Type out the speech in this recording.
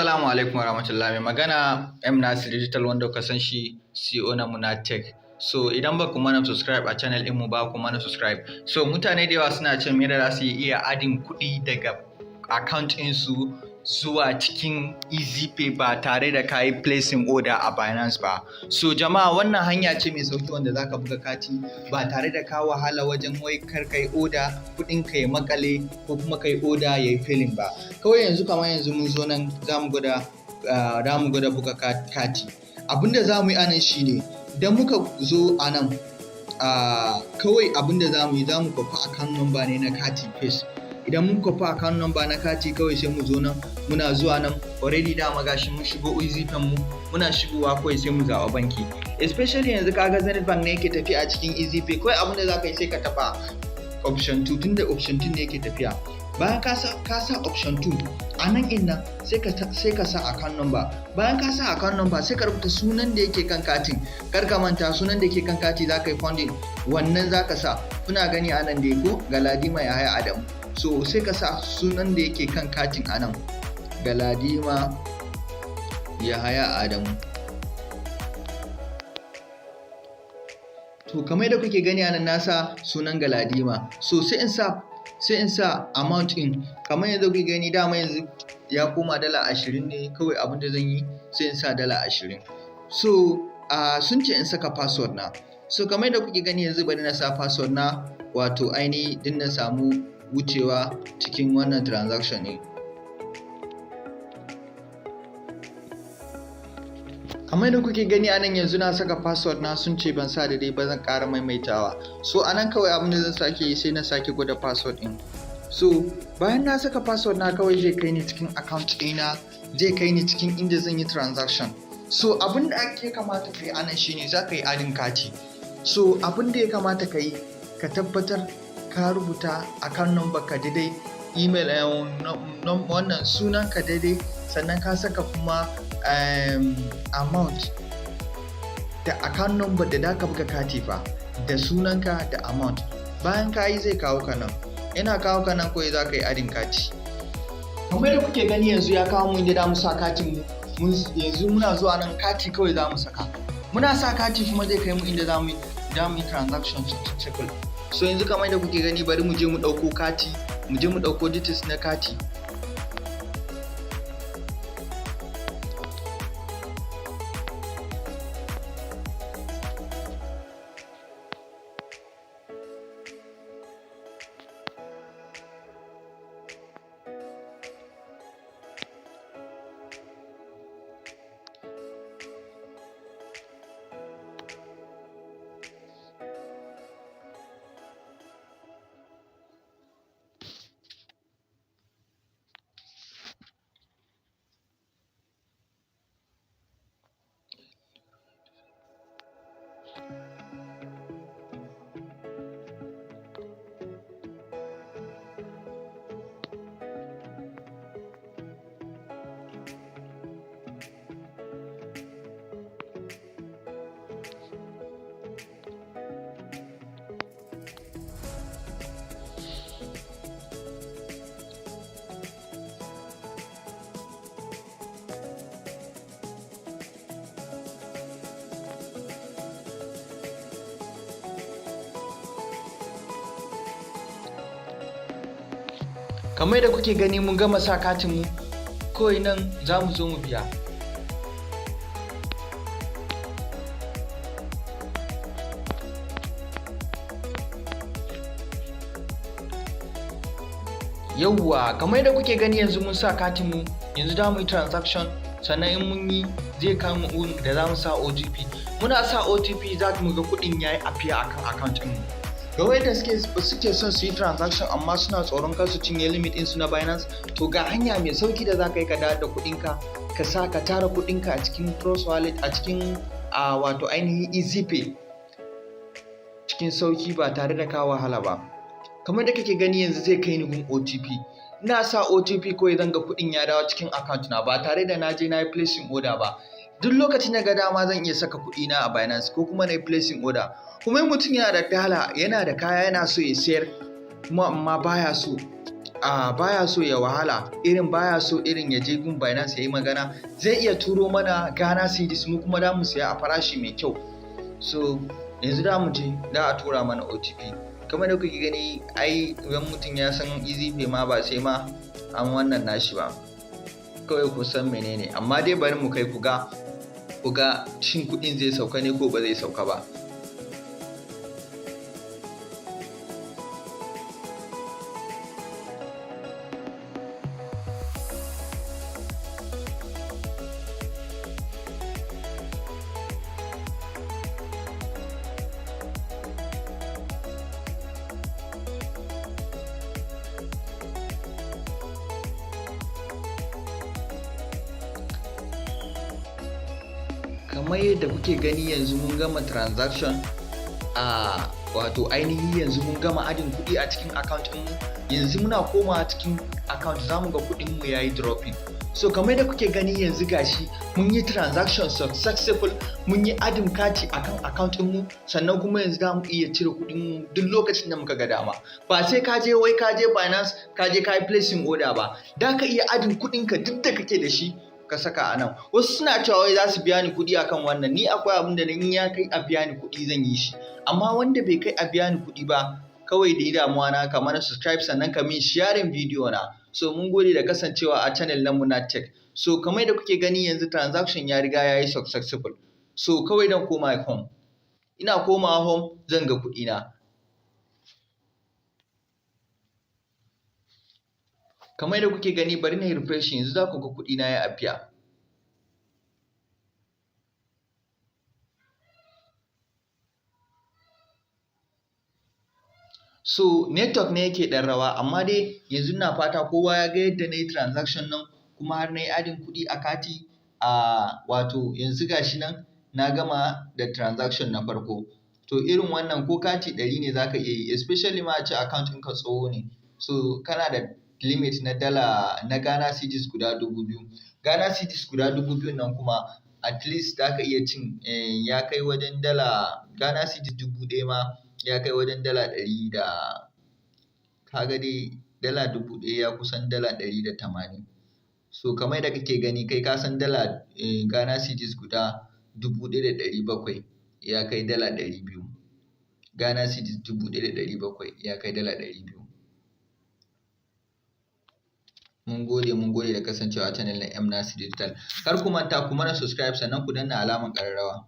Assalamu alaikum warahmatullahi, mai magana M Nasir Digital wanda ka san shi CEO na Munatech. So idan ba ku mana subscribe a channel ɗinmu ba ku mana subscribe. So mutane da yawa suna ce me da za su iya adin kuɗi daga account ɗinsu zuwa cikin eazipay ba tare da ka yi placing order a Binance ba. So jama'a, wannan hanya ce mai sauki wanda zaka buga kati ba tare da ka wahala wajen wai kar kai order kuɗin ka ya makale ko kuma kai order yayi failing ba. Kawai yanzu kamar yanzu mun zo nan zamu gwada buga kati. Abinda zamu yi anan shine idan muka zo anan kawai abinda zamu yi zamu kwafi account number ne na kati paste. Idan mun kwafi account number na kati kawai sai mu zo nan, muna zuwa nan already dama gashi mun shigo eazipay mu, muna shigowa kawai sai mu zaɓa banki. Especially yanzu kaga Zenith Bank ne yake tafiya a cikin eazipay, kawai abinda zaka yi sai ka taɓa option 2 tunda option 2 ne yake tafiya. Bayan ka sa option 2 a nan innan sai ka sa account number. Bayan ka sa account number sai ka rubuta sunan da yake kan katin. Kar ka manta sunan da yake kan kati zaka yi funding, wannan zaka sa. Kuna gani a nan dai ko Galadima Yahaya Adamu. So sai ka sa sunan da yake kan katin a nan, Galadima Yahaya Adamu. To kamar da kuke gani a nan na sa sunan Galadima. So sai in sa amount in kamar yadda kuke gani dama yanzu ya koma $20 ne, kawai abin da zan yi sai in sa $20. So sun ce in saka password na. So kamar yadda kuke gani yanzu bari na sa password na, wato ainihi din na samu wucewa cikin wannan transaction ne. Kamar yadda kuke gani a nan yanzu na saka password na, sun ce ban sa daidai ba, zan ƙara maimaitawa. So a nan kawai abin da zan sake yi sai na sake gwada password ɗin. So bayan na saka password na kawai zai kai ni cikin account ɗina, zai kai ni cikin inda zan yi transaction. So abin da ake kamata ka yi a nan shine za ka yi adin kati. So abin da ya kamata ka yi, ka tabbatar ka rubuta account number ka daidai, email wannan sunan ka daidai, sannan ka saka kuma amount da account number da zaka buga kati fa, da sunanka da amount. Bayan ka yi zai kawo ka nan, yana kawo ka nan kawai za ka yi adin kati. Kamar da kuke gani yanzu ya kawo mu inda za mu sa katin mu. Yanzu muna zuwa nan kati kawai za mu saka. Muna sa kati kuma zai kai mu inda za mu yi transaction successful. So yanzu kamar da kuke gani bari mu je mu ɗauko kati, mu je mu ɗauko details na kati. Kamar yadda kuke gani mun gama sa katin mu, kawai nan za mu zo mu biya. Yawwa, kamar yadda kuke gani yanzu mun sa katin mu, yanzu za mu yi transaction, sannan in mun yi zai kama wurin da za mu sa OTP. Muna sa OTP za mu ga kuɗin yayi appear akan account ɗin mu. Ga wanda suke son su yi transaction amma suna tsoron kar su cinye limit ɗinsu na Binance, to ga hanya mai sauki da za ka yi ka dawo da kuɗinka, ka tara kuɗinka a cikin Trust Wallet, a cikin wato ainihin eazipay cikin sauki ba tare da ka wahala ba. Kamar da kake gani yanzu zai kai ni gun OTP. Ina sa OTP kawai zan ga kuɗin ya dawo cikin account na ba tare da na je na yi placing order ba. Duk lokacin da ga dama zan iya saka kuɗi na a Binance ko kuma na yi placing order. Kuma mutum yana da dala, yana da kaya yana so ya sayar kuma amma baya so baya so ya wahala, baya so ya je gun Binance ya yi magana, zai iya turo mana Ghana cedis mu kuma da mu siya a farashi mai kyau. So yanzu da mu je da a tura mana OTP. Kamar da kuke gani ai idan mutum ya san eazipay ma ba sai ma an wannan nashi ba, kawai ku san menene. Amma dai bari mu kai ku ga shin kuɗin zai sauka ne ko ba zai sauka ba. Kamar yadda kuke gani yanzu mun gama transaction wato ainihi yanzu mun gama adin kuɗi a cikin account ɗinmu. Yanzu muna komawa cikin account zamu ga kuɗin mu yayi dropping. So kamar yadda kuke gani yanzu gashi mun yi transaction successful, mun yi adin kati akan account ɗinmu, sannan kuma yanzu za mu iya cire kuɗin mu duk lokacin da muka ga dama. Ba sai ka je Binance ka yi placing order ba, da ka iya adin kuɗin ka duk da kake da shi ka saka a nan. Wasu suna cewa wai za su biya ni kuɗi akan wannan, ni akwai abin da in ya kai a biya ni kuɗi zan yi shi, amma wanda bai kai a biya ni kuɗi ba, kawai da damuwa na ka mana subscribe sannan ka min sharing video na. So mun gode da kasancewa a channel na Muna Tech. So kamar da kuke gani yanzu transaction ya riga ya yi successful. So kawai dan koma home, ina komawa home zan ga kuɗi na. Kamar da kuke gani bari na yi refresh yanzu za ku ga kuɗi na ya appear. So network ne yake ɗan rawa, amma dai yanzu ina fata kowa ya ga yadda na yi transaction nan kuma har na yi adin kuɗi a kati. Wato yanzu gashi nan na gama da transaction na farko. To irin wannan ko kati 100 ne za ka iya yi, especially ma a ce account ɗinka tsoho ne. So kana da limit na Ghana cedis guda 2000. Ghana cedis guda 2000 nan kuma at least za ka iya cin ya kai wajen Ghana cedis 1000 ma ya kai wajen dala 100 da, kaga dai dala 1000 ya kusan dala 180. So kamar da kake gani kai ka san Ghana cedis guda 1700 ya kai dala 200. Ghana cedis 1700 ya kai dala 200. Mun gode da kasancewa a channel na M Nasir Digital. Kar ku manta ku mana subscribe sannan ku danna alamar ƙararrawa.